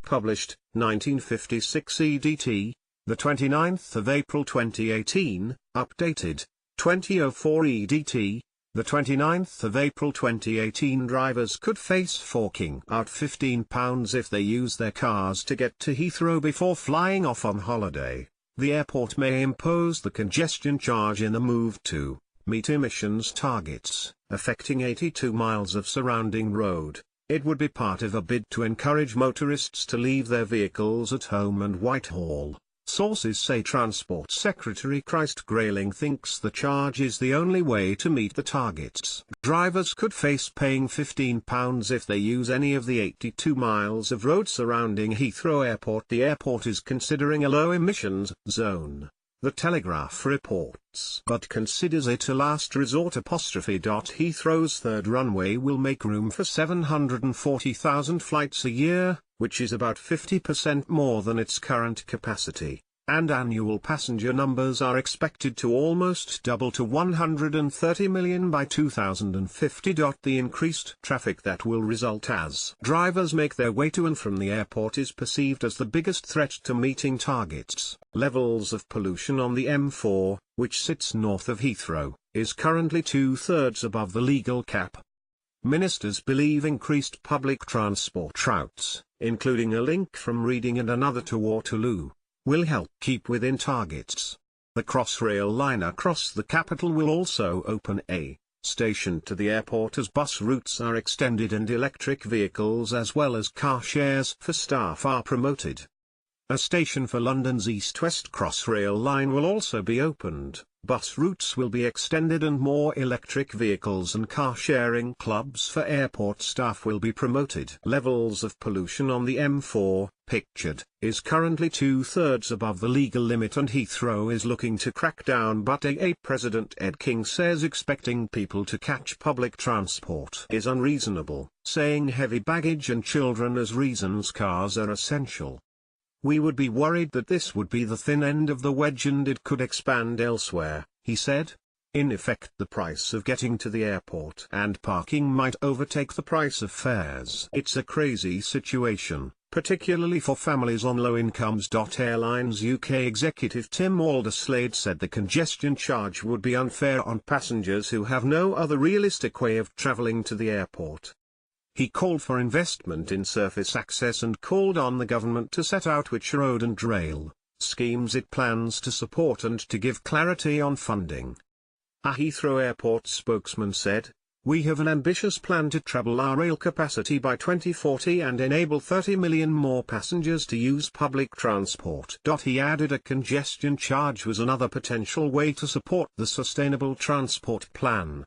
published, 1956 EDT, the 29th of April 2018, updated, 2004 EDT, the 29th of April 2018. Drivers could face forking out £15 if they use their cars to get to Heathrow before flying off on holiday. The airport may impose the congestion charge in a move to meet emissions targets, affecting 82 miles of surrounding road. It would be part of a bid to encourage motorists to leave their vehicles at home and Whitehall. Sources say Transport Secretary Christ Grayling thinks the charge is the only way to meet the targets. Drivers could face paying £15 if they use any of the 82 miles of road surrounding Heathrow Airport. The airport is considering a low-emissions zone, The Telegraph reports, but considers it a last resort. Heathrow's third runway will make room for 740,000 flights a year, which is about 50% more than its current capacity, and annual passenger numbers are expected to almost double to 130 million by 2050. The increased traffic that will result as drivers make their way to and from the airport is perceived as the biggest threat to meeting targets. Levels of pollution on the M4, which sits north of Heathrow, is currently 2/3 above the legal cap. Ministers believe increased public transport routes, including a link from Reading and another to Waterloo, will help keep within targets. The Crossrail line across the capital will also open a station to the airport as bus routes are extended and electric vehicles as well as car shares for staff are promoted. A station for London's east-west Crossrail line will also be opened. Bus routes will be extended and more electric vehicles and car-sharing clubs for airport staff will be promoted. Levels of pollution on the M4, pictured, is currently 2/3 above the legal limit and Heathrow is looking to crack down, but AA President Ed King says expecting people to catch public transport is unreasonable, saying heavy baggage and children as reasons cars are essential. We would be worried that this would be the thin end of the wedge and it could expand elsewhere, he said. In effect, the price of getting to the airport and parking might overtake the price of fares. It's a crazy situation, particularly for families on low incomes. Airlines UK executive Tim Alderslade said the congestion charge would be unfair on passengers who have no other realistic way of travelling to the airport. He called for investment in surface access and called on the government to set out which road and rail schemes it plans to support and to give clarity on funding. A Heathrow Airport spokesman said, "We have an ambitious plan to treble our rail capacity by 2040 and enable 30 million more passengers to use public transport." He added a congestion charge was another potential way to support the sustainable transport plan.